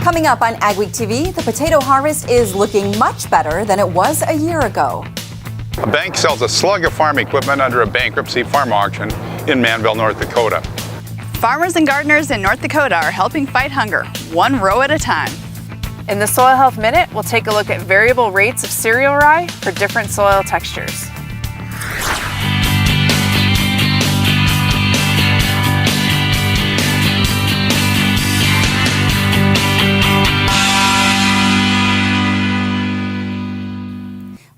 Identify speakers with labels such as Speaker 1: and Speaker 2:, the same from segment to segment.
Speaker 1: Coming up on AgweekTV, the potato harvest is looking much better than it was a year ago.
Speaker 2: A bank sells a slug of farm equipment under a bankruptcy farm auction in Manville, North Dakota.
Speaker 3: Farmers and gardeners in North Dakota are helping fight hunger, one row at a time.
Speaker 4: In the Soil Health Minute, we'll take a look at variable rates of cereal rye for different soil textures.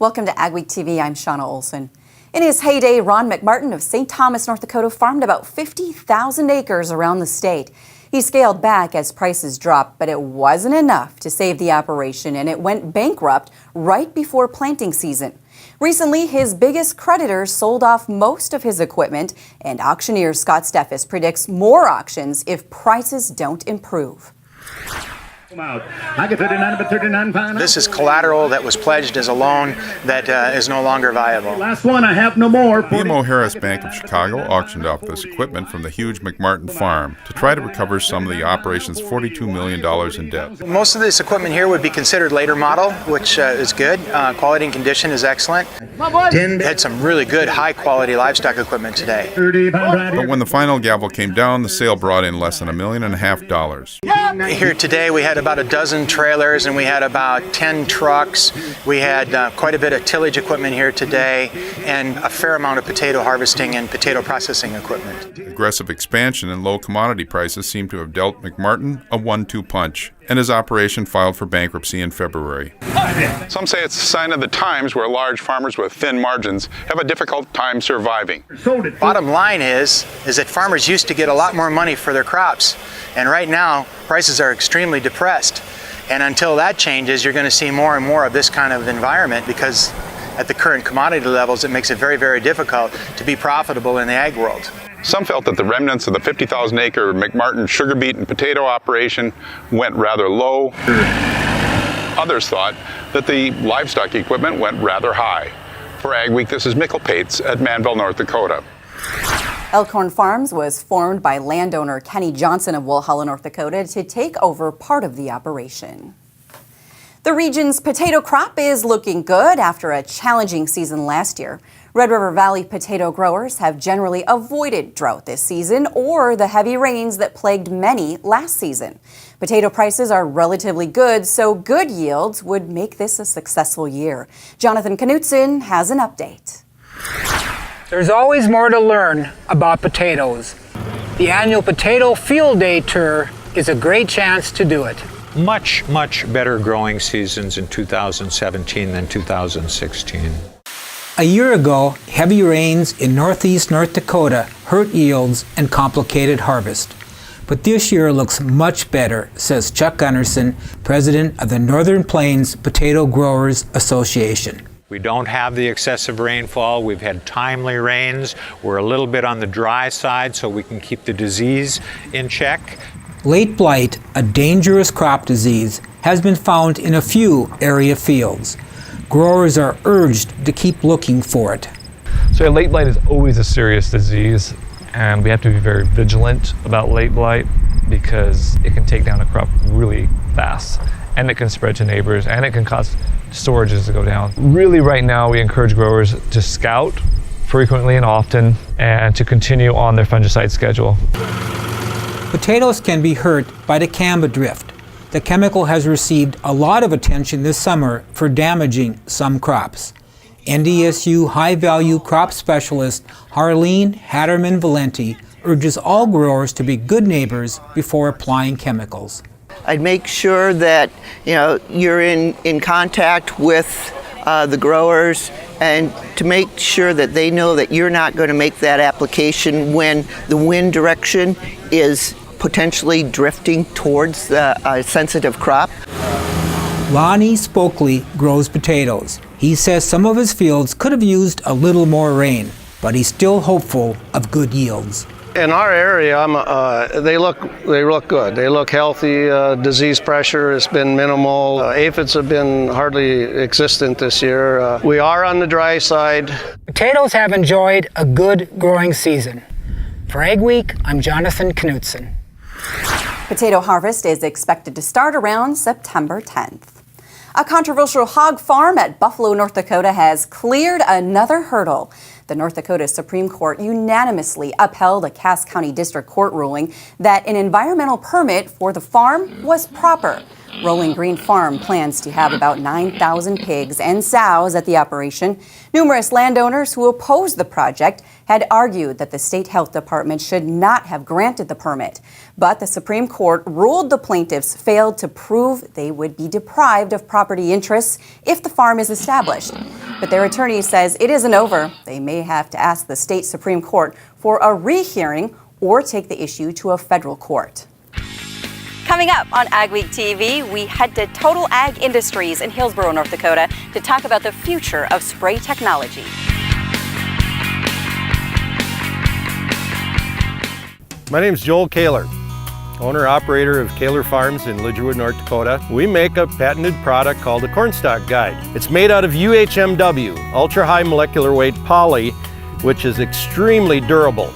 Speaker 1: Welcome to AgweekTV. I'm Shauna Olson. In his heyday, Ron McMartin of St. Thomas, North Dakota, farmed about 50,000 acres around the state. He scaled back as prices dropped, but it wasn't enough to save the operation, and it went bankrupt right before planting season. Recently, his biggest creditors sold off most of his equipment, and auctioneer Scott Steffes predicts more auctions if prices don't improve.
Speaker 5: This is collateral that was pledged as a loan that is no longer viable.
Speaker 6: Last one, I have no more.
Speaker 2: BMO Harris Bank of Chicago auctioned off this equipment from the huge McMartin farm to try to recover some of the operation's $42 million in debt.
Speaker 5: Most of this equipment here would be considered later model, which is good. Quality and condition is excellent. Had some really good high-quality livestock equipment today.
Speaker 2: But when the final gavel came down, the sale brought in less than $1.5 million.
Speaker 5: Here today we had about a dozen trailers and we had about 10 trucks. We had quite a bit of tillage equipment here today and a fair amount of potato harvesting and potato processing equipment.
Speaker 2: Aggressive expansion and low commodity prices seem to have dealt McMartin a 1-2 punch, and his operation filed for bankruptcy in February. Some say it's a sign of the times where large farmers with thin margins have a difficult time surviving.
Speaker 5: Bottom line is that farmers used to get a lot more money for their crops, and right now prices are extremely depressed. And until that changes, you're going to see more and more of this kind of environment, because at the current commodity levels, it makes it very, very difficult to be profitable in the ag world.
Speaker 2: Some felt that the remnants of the 50,000-acre McMartin sugar beet and potato operation went rather low. Others thought that the livestock equipment went rather high. For Ag Week, this is Mikkel Pates at Manville, North Dakota.
Speaker 1: Elkhorn Farms was formed by landowner Kenny Johnson of Walhalla, North Dakota, to take over part of the operation. The region's potato crop is looking good after a challenging season last year. Red River Valley potato growers have generally avoided drought this season or the heavy rains that plagued many last season. Potato prices are relatively good, so good yields would make this a successful year. Jonathan Knutson has an update.
Speaker 7: There's always more to learn about potatoes. The annual Potato Field Day Tour is a great chance to do it.
Speaker 8: Much better growing seasons in 2017 than 2016.
Speaker 7: A year ago, heavy rains in northeast North Dakota hurt yields and complicated harvest. But this year looks much better, says Chuck Gunderson, president of the Northern Plains Potato Growers Association.
Speaker 8: We don't have the excessive rainfall. We've had timely rains. We're a little bit on the dry side so we can keep the disease in check.
Speaker 7: Late blight, a dangerous crop disease, has been found in a few area fields. Growers are urged to keep looking for it.
Speaker 9: So late blight is always a serious disease, and we have to be very vigilant about late blight because it can take down a crop really fast, and it can spread to neighbors, and it can cause storages to go down. Really right now we encourage growers to scout frequently and often and to continue on their fungicide schedule.
Speaker 7: Potatoes can be hurt by dicamba drift. The chemical has received a lot of attention this summer for damaging some crops. NDSU high-value crop specialist Harleen Hatterman-Valenti urges all growers to be good neighbors before applying chemicals.
Speaker 10: I'd make sure that you're in contact with the growers, and to make sure that they know that you're not going to make that application when the wind direction is potentially drifting towards the sensitive crop.
Speaker 7: Lonnie Spokley grows potatoes. He says some of his fields could have used a little more rain, but he's still hopeful of good yields.
Speaker 11: In our area, they look good. They look healthy. Disease pressure has been minimal. Aphids have been hardly existent this year. We are on the dry side.
Speaker 7: Potatoes have enjoyed a good growing season. For Ag Week, I'm Jonathan Knutson.
Speaker 1: Potato harvest is expected to start around September 10th. A controversial hog farm at Buffalo, North Dakota has cleared another hurdle. The North Dakota Supreme Court unanimously upheld a Cass County District Court ruling that an environmental permit for the farm was proper. Rolling Green Farm plans to have about 9,000 pigs and sows at the operation. Numerous landowners who opposed the project had argued that the state health department should not have granted the permit. But the Supreme Court ruled the plaintiffs failed to prove they would be deprived of property interests if the farm is established. But their attorney says it isn't over. They may have to ask the state Supreme Court for a rehearing or take the issue to a federal court.
Speaker 6: Coming up on AgweekTV, we head to Total Ag Industries in Hillsborough, North Dakota to talk about the future of spray technology.
Speaker 12: My name is Joel Kaler, owner-operator of Kaler Farms in Lidgerwood, North Dakota. We make a patented product called the Cornstalk Guide. It's made out of UHMW, ultra-high molecular weight poly, which is extremely durable.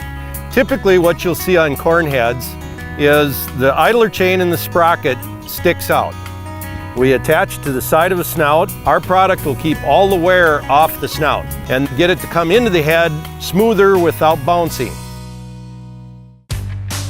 Speaker 12: Typically what you'll see on corn heads is the idler chain in the sprocket sticks out. We attach to the side of a snout. Our product will keep all the wear off the snout and get it to come into the head smoother without bouncing.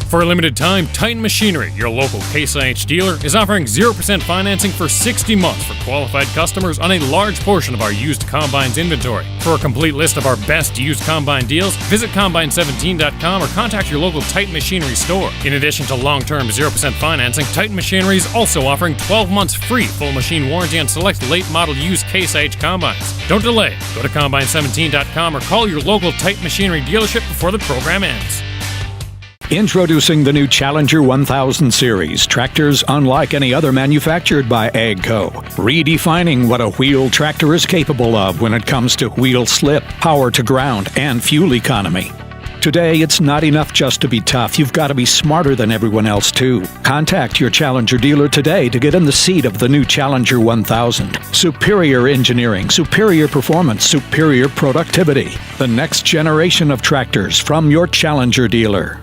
Speaker 13: For a limited time, Titan Machinery, your local Case IH dealer, is offering 0% financing for 60 months for qualified customers on a large portion of our used combines inventory. For a complete list of our best used combine deals, visit combine17.com or contact your local Titan Machinery store. In addition to long-term 0% financing, Titan Machinery is also offering 12 months free full machine warranty on select late model used Case IH combines. Don't delay. Go to combine17.com or call your local Titan Machinery dealership before the program ends.
Speaker 14: Introducing the new Challenger 1000 series, tractors unlike any other manufactured by AGCO. Redefining what a wheel tractor is capable of when it comes to wheel slip, power to ground, and fuel economy. Today, it's not enough just to be tough. You've got to be smarter than everyone else, too. Contact your Challenger dealer today to get in the seat of the new Challenger 1000. Superior engineering, superior performance, superior productivity. The next generation of tractors from your Challenger dealer.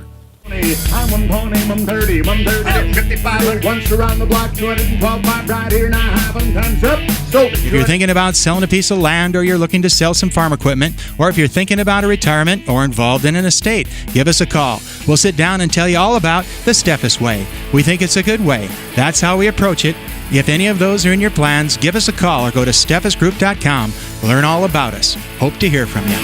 Speaker 15: I'm 130, 55, once around the block, 212 miles right here, now half and tons up. So
Speaker 16: if you're thinking about selling a piece of land, or you're looking to sell some farm equipment, or if you're thinking about a retirement or involved in an estate, give us a call. We'll sit down and tell you all about the Steffes way. We think it's a good way. That's how we approach it. If any of those are in your plans, give us a call or go to steffesgroup.com. Learn all about us. Hope to hear from you.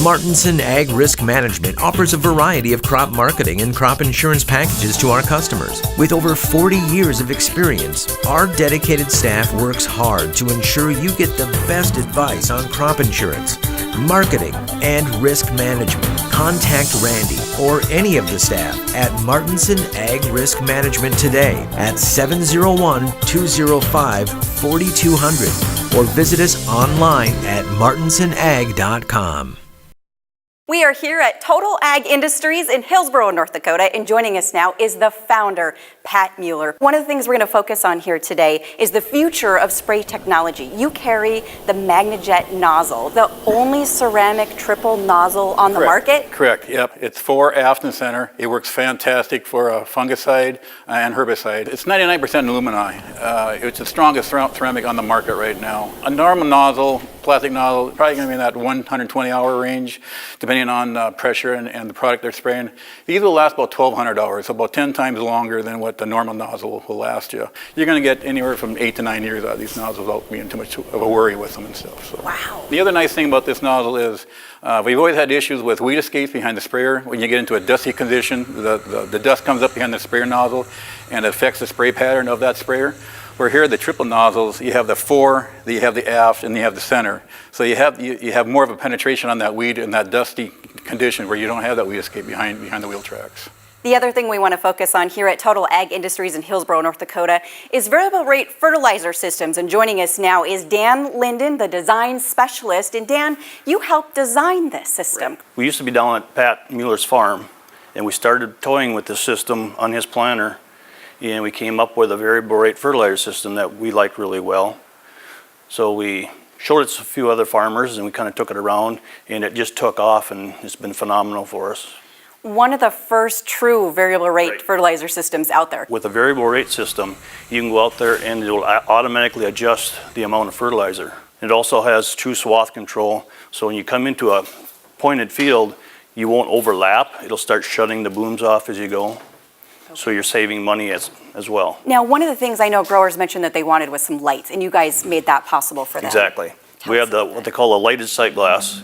Speaker 17: Martinson Ag Risk Management offers a variety of crop marketing and crop insurance packages to our customers. With over 40 years of experience, our dedicated staff works hard to ensure you get the best advice on crop insurance, marketing, and risk management. Contact Randy or any of the staff at Martinson Ag Risk Management today at 701-205-4200 or visit us online at martinsonag.com.
Speaker 6: We are here at Total Ag Industries in Hillsborough, North Dakota, and joining us now is the founder, Pat Mueller. One of the things we're going to focus on here today is the future of spray technology. You carry the MagnaJet nozzle, the only ceramic triple nozzle on the market?
Speaker 18: Correct, yep. It's 4 aft and center. It works fantastic for a fungicide and herbicide. It's 99% alumini. It's the strongest ceramic on the market right now. A normal nozzle, plastic nozzle, probably going to be in that 120-hour range, depending on pressure and the product they're spraying. These will last about 1,200 hours, so about 10 times longer than what the normal nozzle will last you. You're going to get anywhere from 8 to 9 years out of these nozzles without being too much of a worry with them and stuff. So.
Speaker 6: Wow.
Speaker 18: The other nice thing about this nozzle is we've always had issues with weed escapes behind the sprayer. When you get into a dusty condition, the dust comes up behind the sprayer nozzle and it affects the spray pattern of that sprayer. Where here, the triple nozzles, you have the 4, you have the aft, and you have the center. So you have more of a penetration on that weed in that dusty condition where you don't have that weed escape behind the wheel tracks.
Speaker 6: The other thing we want to focus on here at Total Ag Industries in Hillsborough, North Dakota is variable rate fertilizer systems. And joining us now is Dan Linden, the design specialist. And Dan, you helped design this system.
Speaker 19: We used to be down at Pat Mueller's farm, and we started toying with this system on his planter. And we came up with a variable rate fertilizer system that we liked really well. So we showed it to a few other farmers, and we kind of took it around, and it just took off, and it's been phenomenal for us.
Speaker 6: One of the first true variable rate fertilizer systems out there.
Speaker 19: With a variable rate system, you can go out there and it will automatically adjust the amount of fertilizer. It also has true swath control, so when you come into a pointed field, you won't overlap. It'll start shutting the booms off as you go. So you're saving money as well.
Speaker 6: Now, one of the things I know growers mentioned that they wanted was some lights, and you guys made that possible for them.
Speaker 19: Exactly. We have what they call a lighted sight glass,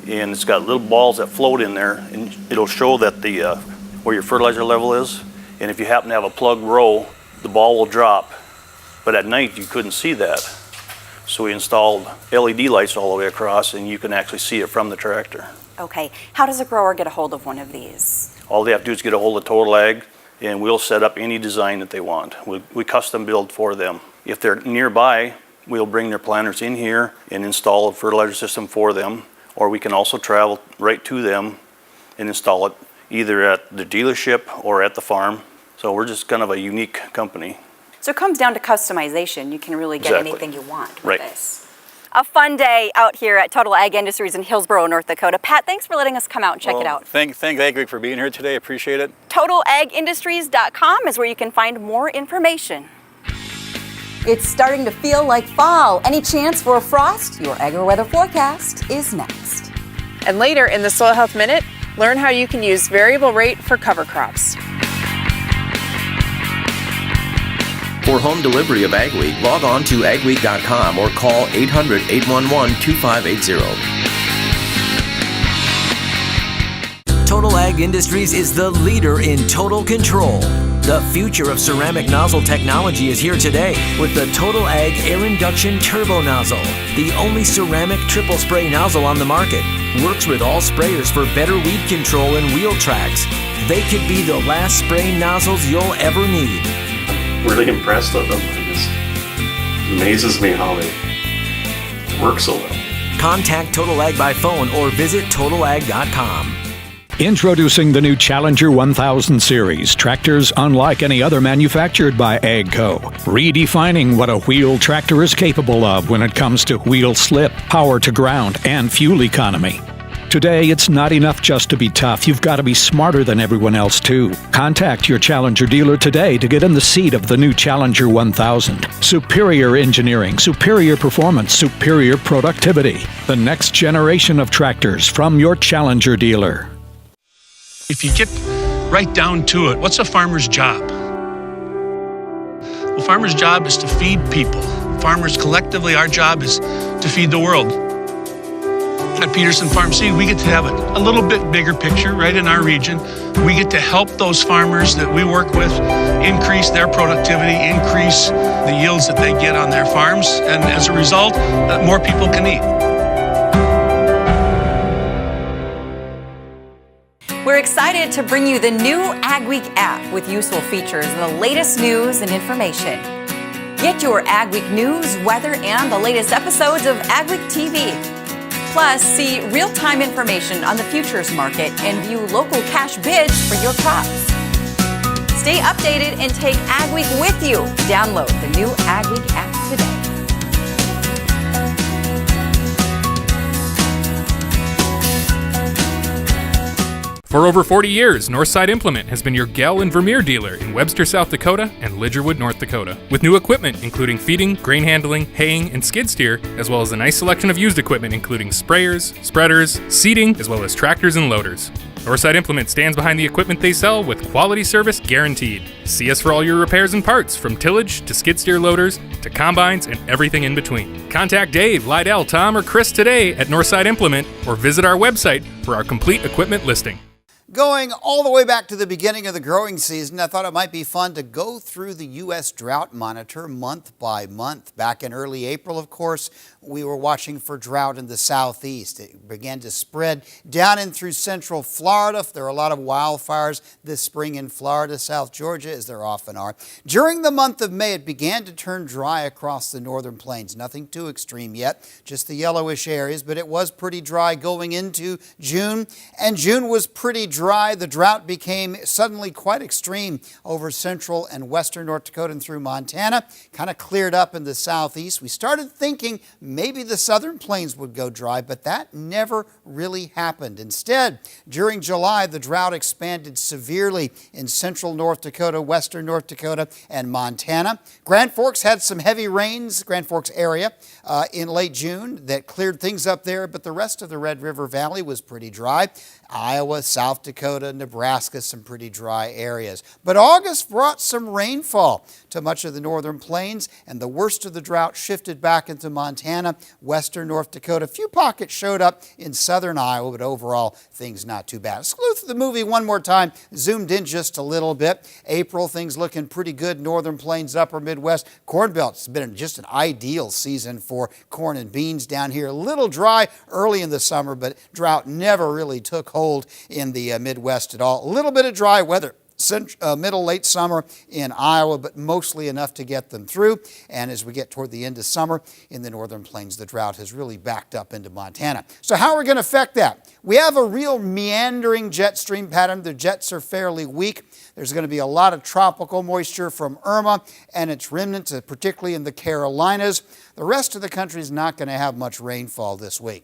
Speaker 19: and it's got little balls that float in there, and it'll show that the where your fertilizer level is. And if you happen to have a plugged row, the ball will drop. But at night, you couldn't see that. So we installed LED lights all the way across, and you can actually see it from the tractor.
Speaker 6: Okay. How does a grower get a hold of one of these?
Speaker 19: All they have to do is get a hold of Total Ag, and we'll set up any design that they want. We custom build for them. If they're nearby, we'll bring their planters in here and install a fertilizer system for them, or we can also travel right to them and install it either at the dealership or at the farm. So we're just kind of a unique company.
Speaker 6: So it comes down to customization. You can really get anything you want with this. A fun day out here at Total Ag Industries in Hillsboro, North Dakota. Pat, thanks for letting us come out and check it out.
Speaker 18: Thank Agweek for being here today. Appreciate it.
Speaker 6: TotalAgIndustries.com is where you can find more information.
Speaker 1: It's starting to feel like fall. Any chance for a frost? Your AgriWeather forecast is next.
Speaker 4: And later in the Soil Health Minute, learn how you can use variable rate for cover crops.
Speaker 17: For home delivery of AgWeek, log on to agweek.com or call 800-811-2580. Total Ag Industries is the leader in total control. The future of ceramic nozzle technology is here today with the Total Ag Air Induction Turbo Nozzle, the only ceramic triple spray nozzle on the market. Works with all sprayers for better weed control and wheel tracks. They could be the last spray nozzles you'll ever need.
Speaker 20: Really impressed with them. It just amazes me how they work so well.
Speaker 17: Contact Total Ag by phone or visit totalag.com.
Speaker 14: Introducing the new Challenger 1000 series, tractors unlike any other manufactured by AGCO. Redefining what a wheel tractor is capable of when it comes to wheel slip, power to ground, and fuel economy. Today, it's not enough just to be tough. You've got to be smarter than everyone else, too. Contact your Challenger dealer today to get in the seat of the new Challenger 1000. Superior engineering, superior performance, superior productivity. The next generation of tractors from your Challenger dealer.
Speaker 21: If you get right down to it, what's a farmer's job? Well, farmer's job is to feed people. Farmers collectively, our job is to feed the world. At Peterson Farm Seed, we get to have a little bit bigger picture right in our region. We get to help those farmers that we work with increase their productivity, increase the yields that they get on their farms, and as a result, more people can eat.
Speaker 1: We're excited to bring you the new AgWeek app with useful features and the latest news and information. Get your AgWeek news, weather, and the latest episodes of AgweekTV. Plus, see real-time information on the futures market and view local cash bids for your crops. Stay updated and take AgWeek with you. Download the new AgWeek app today.
Speaker 13: For over 40 years, Northside Implement has been your Gell and Vermeer dealer in Webster, South Dakota and Lidgerwood, North Dakota. With new equipment including feeding, grain handling, haying, and skid steer, as well as a nice selection of used equipment including sprayers, spreaders, seeding, as well as tractors and loaders. Northside Implement stands behind the equipment they sell with quality service guaranteed. See us for all your repairs and parts, from tillage to skid steer loaders to combines and everything in between. Contact Dave, Lydell, Tom, or Chris today at Northside Implement or visit our website for our complete equipment listing.
Speaker 22: Going all the way back to the beginning of the growing season, I thought it might be fun to go through the U.S. Drought Monitor month by month. Back in early April, of course, we were watching for drought in the southeast. It began to spread down in through central Florida. There are a lot of wildfires this spring in Florida, South Georgia, as there often are. During the month of May, it began to turn dry across the northern plains. Nothing too extreme yet, just the yellowish areas, but it was pretty dry going into June, and June was pretty dry dry, the drought became suddenly quite extreme over central and western North Dakota and through Montana. Kind of cleared up in the southeast. We started thinking maybe the southern plains would go dry, but that never really happened. Instead, during July, the drought expanded severely in central North Dakota, western North Dakota, and Montana. Grand Forks had some heavy rains, Grand Forks area, in late June that cleared things up there, but the rest of the Red River Valley was pretty dry. Iowa, South Dakota, Nebraska, some pretty dry areas. But August brought some rainfall to much of the northern plains, and the worst of the drought shifted back into Montana, western North Dakota. A few pockets showed up in southern Iowa, but overall, things not too bad. Let's go through the movie one more time, zoomed in just a little bit. April, things looking pretty good. Northern plains, upper Midwest. Corn Belt's been just an ideal season for corn and beans down here. A little dry early in the summer, but drought never really took hold in the Midwest at all. A little bit of dry weather. Middle, late summer in Iowa, but mostly enough to get them through. And as we get toward the end of summer in the northern plains, the drought has really backed up into Montana. So how are we going to affect that? We have a real meandering jet stream pattern. The jets are fairly weak. There's going to be a lot of tropical moisture from Irma and its remnants, particularly in the Carolinas. The rest of the country is not going to have much rainfall this week.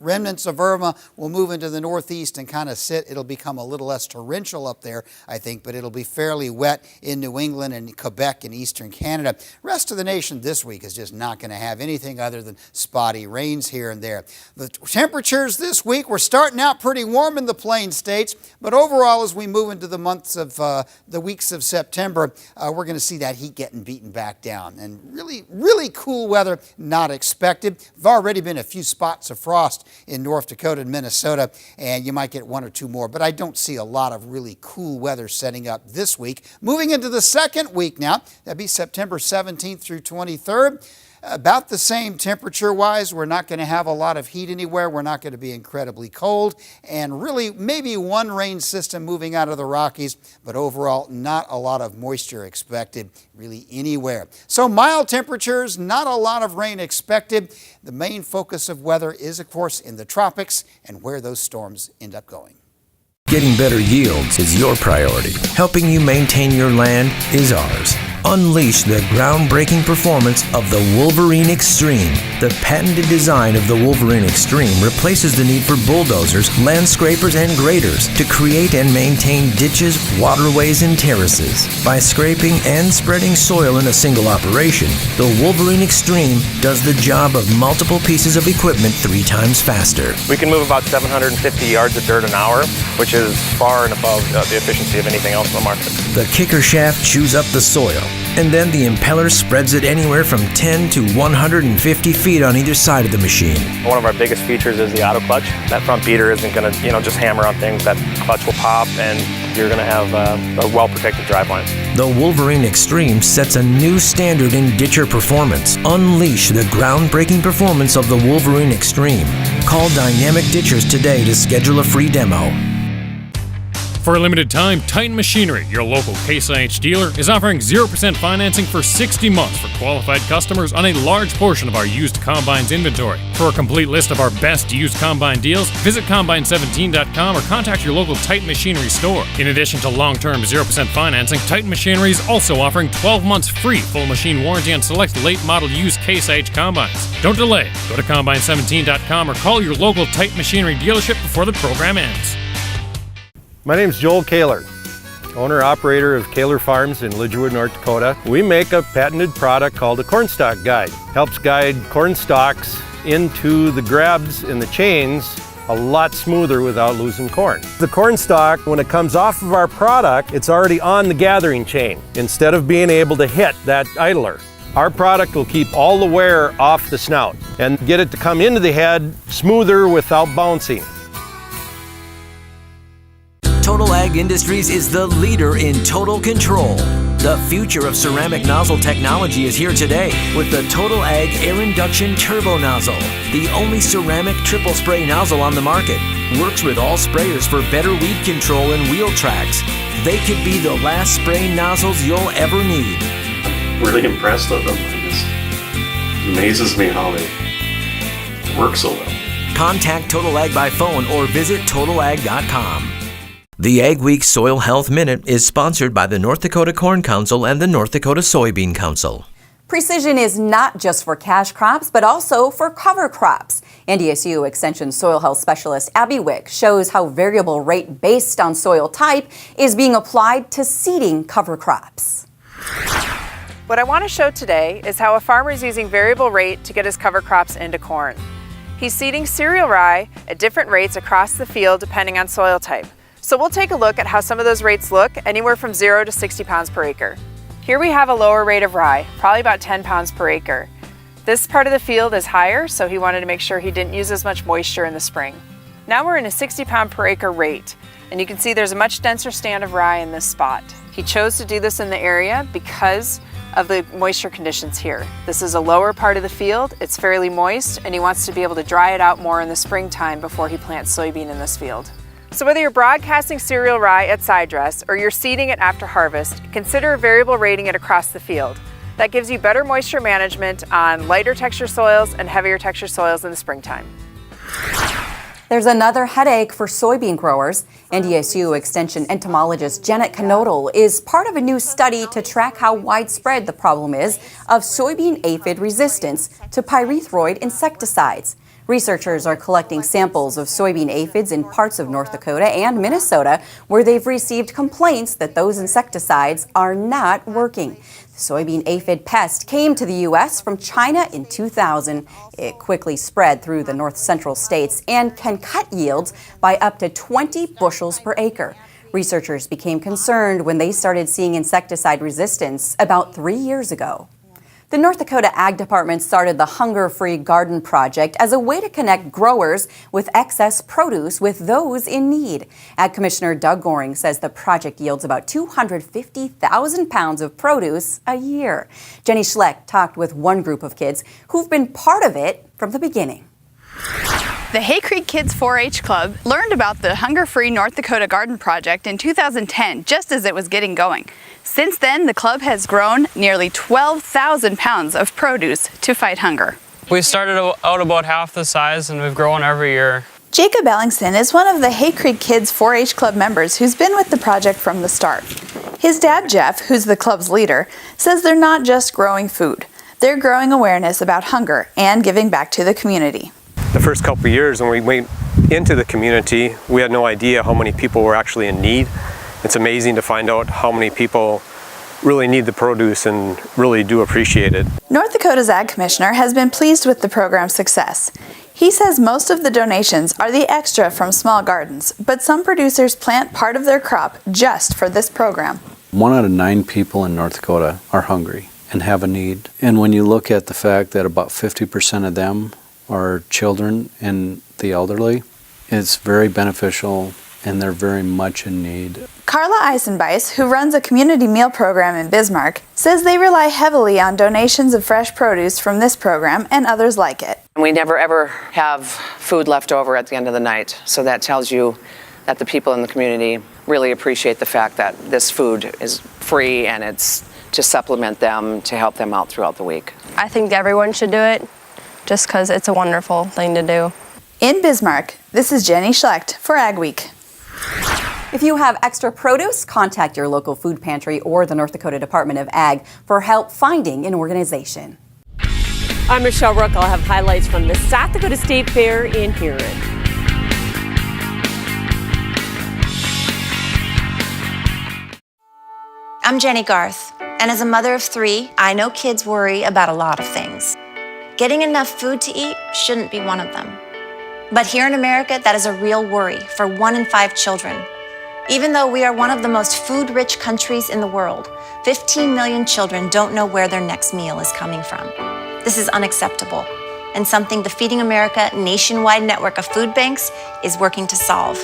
Speaker 22: Remnants of Irma will move into the northeast and kind of sit. It'll become a little less torrential up there, I think, but it'll be fairly wet in New England and Quebec and eastern Canada. Rest of the nation this week is just not going to have anything other than spotty rains here and there. The temperatures this week, we're starting out pretty warm in the plain states, but overall as we move into the months of the weeks of September, we're going to see that heat getting beaten back down. And really cool weather not expected. There've already been a few spots of frost in North Dakota and Minnesota, and you might get one or two more, but I don't see a lot of really cool weather setting up this week. Moving into the second week now, that'd be September 17th through 23rd. About the same temperature-wise. We're not going to have a lot of heat anywhere. We're not going to be incredibly cold. And really, maybe one rain system moving out of the Rockies, but overall, not a lot of moisture expected really anywhere. So mild temperatures, not a lot of rain expected. The main focus of weather is, of course, in the tropics and where those storms end up going.
Speaker 17: Getting better yields is your priority. Helping you maintain your land is ours. Unleash the groundbreaking performance of the Wolverine Extreme. The patented design of the Wolverine Extreme replaces the need for bulldozers, land scrapers, and graders to create and maintain ditches, waterways, and terraces. By scraping and spreading soil in a single operation, the Wolverine Extreme does the job of multiple pieces of equipment 3 times faster.
Speaker 3: We can move about 750 yards of dirt an hour, which is far and above the efficiency of anything else in the market.
Speaker 17: The kicker shaft chews up the soil, and then the impeller spreads it anywhere from 10 to 150 feet on either side of the machine.
Speaker 3: One of our biggest features is the auto clutch. That front beater isn't going to, just hammer on things. That clutch will pop, and you're going to have a well-protected driveline.
Speaker 17: The Wolverine Extreme sets a new standard in ditcher performance. Unleash the groundbreaking performance of the Wolverine Extreme. Call Dynamic Ditchers today to schedule a free demo.
Speaker 13: For a limited time, Titan Machinery, your local Case IH dealer, is offering 0% financing for 60 months for qualified customers on a large portion of our used combines inventory. For a complete list of our best used combine deals, visit combine17.com or contact your local Titan Machinery store. In addition to long-term 0% financing, Titan Machinery is also offering 12 months free full machine warranty on select late model used Case IH combines. Don't delay. Go to combine17.com or call your local Titan Machinery dealership before the program ends.
Speaker 12: My name's Joel Kaler, owner-operator of Kaler Farms in Lidgerwood, North Dakota. We make a patented product called the Corn Stalk Guide. Helps guide corn stalks into the grabs and the chains a lot smoother without losing corn. The corn stalk, when it comes off of our product, it's already on the gathering chain instead of being able to hit that idler. Our product will keep all the wear off the snout and get it to come into the head smoother without bouncing.
Speaker 17: Total Ag Industries is the leader in total control. The future of ceramic nozzle technology is here today with the Total Ag Air Induction Turbo Nozzle, the only ceramic triple spray nozzle on the market. Works with all sprayers for better weed control and wheel tracks. They could be the last spray nozzles you'll ever need.
Speaker 20: I'm really impressed with them. It amazes me how they work so well.
Speaker 17: Contact Total Ag by phone or visit totalag.com. The Ag Week Soil Health Minute is sponsored by the North Dakota Corn Council and the North Dakota Soybean Council.
Speaker 1: Precision is not just for cash crops, but also for cover crops. NDSU Extension Soil Health Specialist Abby Wick shows how variable rate based on soil type is being applied to seeding cover crops.
Speaker 4: What I want to show today is how a farmer is using variable rate to get his cover crops into corn. He's seeding cereal rye at different rates across the field depending on soil type. So we'll take a look at how some of those rates look, anywhere from 0 to 60 pounds per acre. Here we have a lower rate of rye, probably about 10 pounds per acre. This part of the field is higher, so he wanted to make sure he didn't use as much moisture in the spring. Now we're in a 60 pound per acre rate, and you can see there's a much denser stand of rye in this spot. He chose to do this in the area because of the moisture conditions here. This is a lower part of the field, it's fairly moist, and he wants to be able to dry it out more in the springtime before he plants soybean in this field. So whether you're broadcasting cereal rye at side dress or you're seeding it after harvest, consider variable rating it across the field. That gives you better moisture management on lighter texture soils and heavier texture soils in the springtime.
Speaker 1: There's another headache for soybean growers. NDSU Extension entomologist Janet Knutson is part of a new study to track how widespread the problem is of soybean aphid resistance to pyrethroid insecticides. Researchers are collecting samples of soybean aphids in parts of North Dakota and Minnesota where they've received complaints that those insecticides are not working. The soybean aphid pest came to the U.S. from China in 2000. It quickly spread through the north central states and can cut yields by up to 20 bushels per acre. Researchers became concerned when they started seeing insecticide resistance about 3 years ago. The North Dakota Ag Department started the Hunger-Free Garden Project as a way to connect growers with excess produce with those in need. Ag Commissioner Doug Goring says the project yields about 250,000 pounds of produce a year. Jenny Schleck talked with one group of kids who've been part of it from the beginning.
Speaker 2: The Hay Creek Kids 4-H Club learned about the Hunger-Free North Dakota Garden Project in 2010, just as it was getting going. Since then, the club has grown nearly 12,000 pounds of produce to fight hunger.
Speaker 5: We started out about half the size and we've grown every year.
Speaker 2: Jacob Ellingson is one of the Hay Creek Kids 4-H Club members who's been with the project from the start. His dad, Jeff, who's the club's leader, says they're not just growing food. They're growing awareness about hunger and giving back to the community.
Speaker 3: The first couple of years when we went into the community, we had no idea how many people were actually in need. It's amazing to find out how many people really need the produce and really do appreciate it.
Speaker 2: North Dakota's Ag Commissioner has been pleased with the program's success. He says most of the donations are the extra from small gardens, but some producers plant part of their crop just for this program.
Speaker 23: 1 out of 9 people in North Dakota are hungry and have a need. And when you look at the fact that about 50% of them are children and the elderly, it's very beneficial and they're very much in need.
Speaker 2: Carla Eisenbeis, who runs a community meal program in Bismarck, says they rely heavily on donations of fresh produce from this program and others like it.
Speaker 24: We never ever have food left over at the end of the night, so that tells you that the people in the community really appreciate the fact that this food is free and it's to supplement them, to help them out throughout the week.
Speaker 25: I think everyone should do it just because it's a wonderful thing to do.
Speaker 2: In Bismarck, this is Jenny Schlecht for Ag Week.
Speaker 1: If you have extra produce, contact your local food pantry or the North Dakota Department of Ag for help finding an organization.
Speaker 26: I'm Michelle Rook. I'll have highlights from the South Dakota State Fair in Huron.
Speaker 27: I'm Jenny Garth, and as a mother of 3, I know kids worry about a lot of things. Getting enough food to eat shouldn't be one of them. But here in America, that is a real worry for 1 in 5 children. Even though we are one of the most food-rich countries in the world, 15 million children don't know where their next meal is coming from. This is unacceptable, and something the Feeding America nationwide network of food banks is working to solve.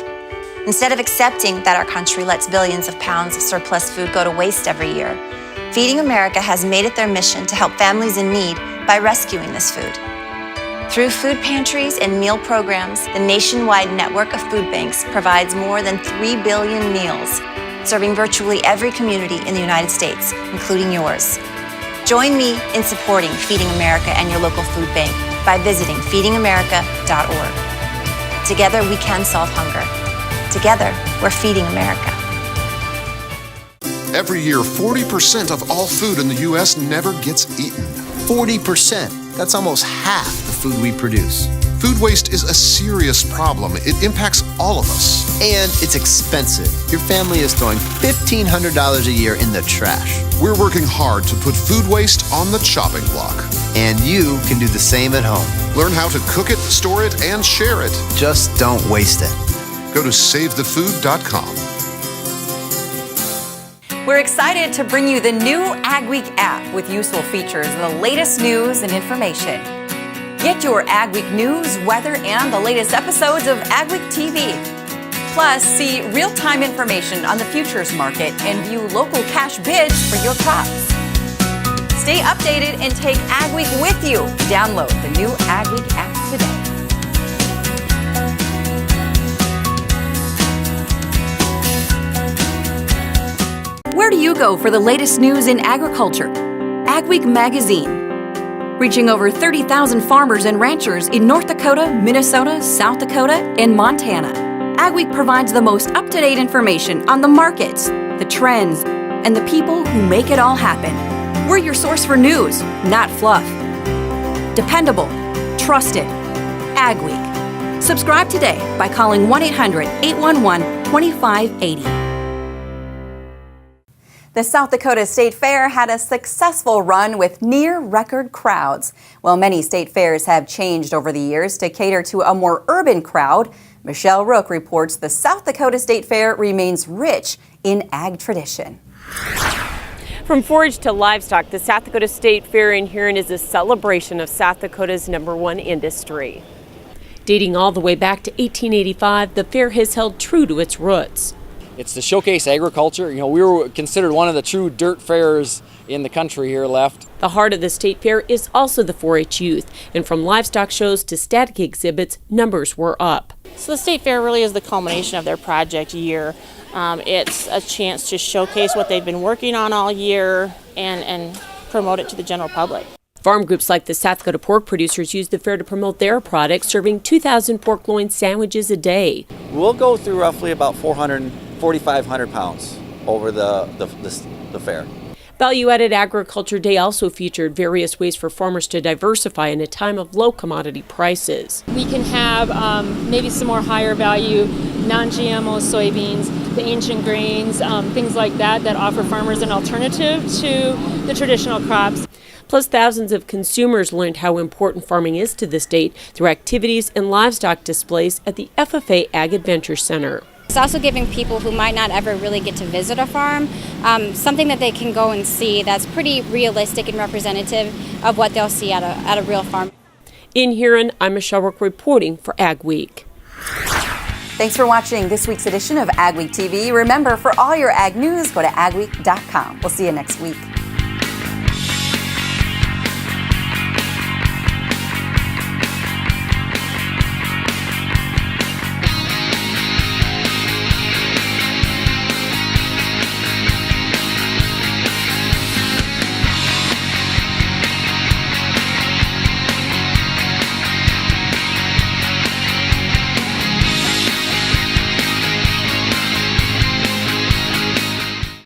Speaker 27: Instead of accepting that our country lets billions of pounds of surplus food go to waste every year, Feeding America has made it their mission to help families in need by rescuing this food. Through food pantries and meal programs, the nationwide network of food banks provides more than 3 billion meals, serving virtually every community in the United States, including yours. Join me in supporting Feeding America and your local food bank by visiting feedingamerica.org. Together we can solve hunger. Together, we're feeding America.
Speaker 7: Every year, 40% of all food in the U.S. never gets eaten.
Speaker 8: 40%. That's almost half the food we produce.
Speaker 7: Food waste is a serious problem. It impacts all of us.
Speaker 8: And it's expensive. Your family is throwing $1,500 a year in the trash.
Speaker 7: We're working hard to put food waste on the chopping block.
Speaker 8: And you can do the same at home.
Speaker 7: Learn how to cook it, store it, and share it.
Speaker 8: Just don't waste it.
Speaker 7: Go to SaveTheFood.com.
Speaker 6: We're excited to bring you the new AgWeek app with useful features and the latest news and information. Get your AgWeek news, weather, and the latest episodes of AgweekTV. Plus, see real-time information on the futures market and view local cash bids for your crops. Stay updated and take AgWeek with you. Download the new AgWeek app today. Where do you go for the latest news in agriculture? AgWeek Magazine. Reaching over 30,000 farmers and ranchers in North Dakota, Minnesota, South Dakota, and Montana. AgWeek provides the most up-to-date information on the markets, the trends, and the people who make it all happen. We're your source for news, not fluff. Dependable, trusted. AgWeek. Subscribe today by calling 1-800-811-2580. The South Dakota State Fair had a successful run with near-record crowds. While many state fairs have changed over the years to cater to a more urban crowd, Michelle Rook reports the South Dakota State Fair remains rich in ag tradition.
Speaker 26: From forage to livestock, the South Dakota State Fair in Huron is a celebration of South Dakota's #1 industry. Dating all the way back to 1885, the fair has held true to its roots.
Speaker 9: It's to showcase agriculture. You know, we were considered one of the true dirt fairs in the country here left.
Speaker 26: The heart of the state fair is also the 4-H youth, and from livestock shows to static exhibits, numbers were up.
Speaker 10: So the state fair really is the culmination of their project year. It's a chance to showcase what they've been working on all year and promote it to the general public.
Speaker 26: Farm groups like the South Dakota pork producers use the fair to promote their products, serving 2,000 pork loin sandwiches a day.
Speaker 9: We'll go through roughly about 4,500 pounds over the fair.
Speaker 26: Value-Added Agriculture Day also featured various ways for farmers to diversify in a time of low commodity prices.
Speaker 11: We can have maybe some more higher value non-GMO soybeans, the ancient grains, things like that offer farmers an alternative to the traditional crops.
Speaker 26: Plus, thousands of consumers learned how important farming is to the state through activities and livestock displays at the FFA Ag Adventure Center.
Speaker 15: It's also giving people who might not ever really get to visit a farm something that they can go and see that's pretty realistic and representative of what they'll see at a real farm.
Speaker 26: In Huron, I'm Michelle Rook reporting for Ag Week.
Speaker 6: Thanks for watching this week's edition of AgweekTV. Remember, for all your ag news, go to agweek.com. We'll see you next week.